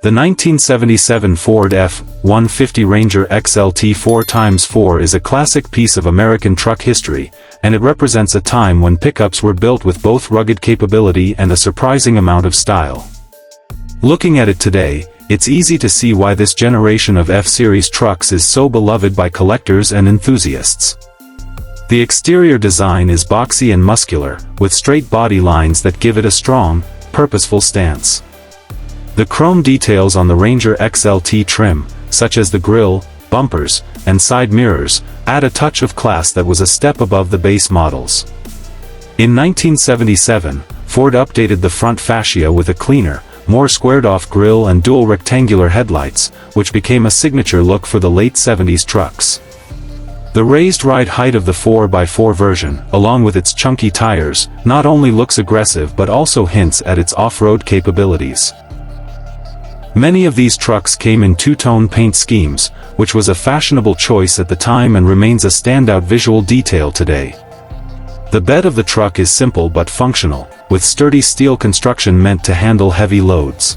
The 1977 Ford F-150 Ranger XLT 4x4 is a classic piece of American truck history, and it represents a time when pickups were built with both rugged capability and a surprising amount of style. Looking at it today, it's easy to see why this generation of F-Series trucks is so beloved by collectors and enthusiasts. The exterior design is boxy and muscular, with straight body lines that give it a strong, purposeful stance. The chrome details on the Ranger XLT trim, such as the grille, bumpers, and side mirrors, add a touch of class that was a step above the base models. In 1977, Ford updated the front fascia with a cleaner, more squared-off grille and dual rectangular headlights, which became a signature look for the late 70s trucks. The raised ride height of the 4x4 version, along with its chunky tires, not only looks aggressive but also hints at its off-road capabilities. Many of these trucks came in two-tone paint schemes, which was a fashionable choice at the time and remains a standout visual detail today. The bed of the truck is simple but functional, with sturdy steel construction meant to handle heavy loads.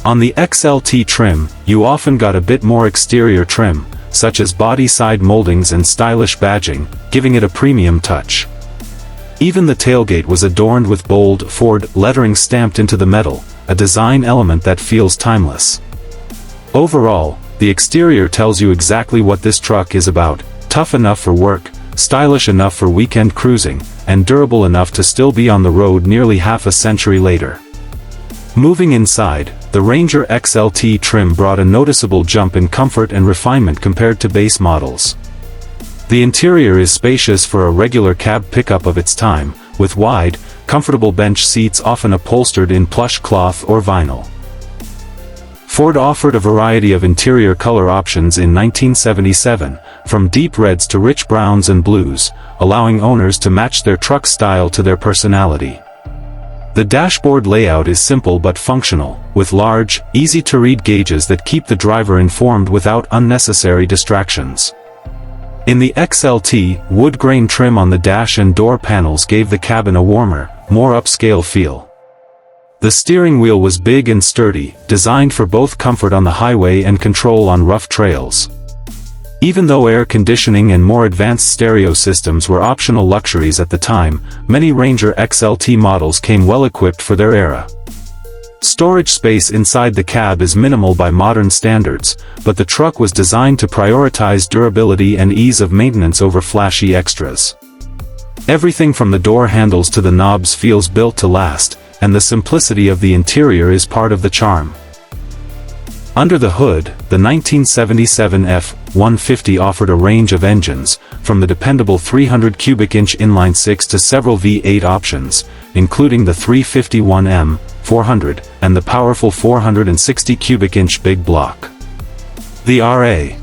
On the XLT trim, you often got a bit more exterior trim, such as body side moldings and stylish badging, giving it a premium touch. Even the tailgate was adorned with bold Ford lettering stamped into the metal, a design element that feels timeless. Overall, the exterior tells you exactly what this truck is about: tough enough for work, stylish enough for weekend cruising, and durable enough to still be on the road nearly half a century later. Moving inside, the Ranger XLT trim brought a noticeable jump in comfort and refinement compared to base models. The interior is spacious for a regular cab pickup of its time, with wide, comfortable bench seats often upholstered in plush cloth or vinyl. Ford offered a variety of interior color options in 1977, from deep reds to rich browns and blues, allowing owners to match their truck style to their personality. The dashboard layout is simple but functional, with large, easy-to-read gauges that keep the driver informed without unnecessary distractions. In the XLT, wood grain trim on the dash and door panels gave the cabin a warmer, more upscale feel. The steering wheel was big and sturdy, designed for both comfort on the highway and control on rough trails. Even though air conditioning and more advanced stereo systems were optional luxuries at the time, many Ranger XLT models came well equipped for their era. Storage space inside the cab is minimal by modern standards, but the truck was designed to prioritize durability and ease of maintenance over flashy extras. Everything from the door handles to the knobs feels built to last, and the simplicity of the interior is part of the charm. Under the hood, the 1977 F-150 offered a range of engines, from the dependable 300 cubic inch inline-six to several V8 options, including the 351M, 400, and the powerful 460 cubic inch big block. The RA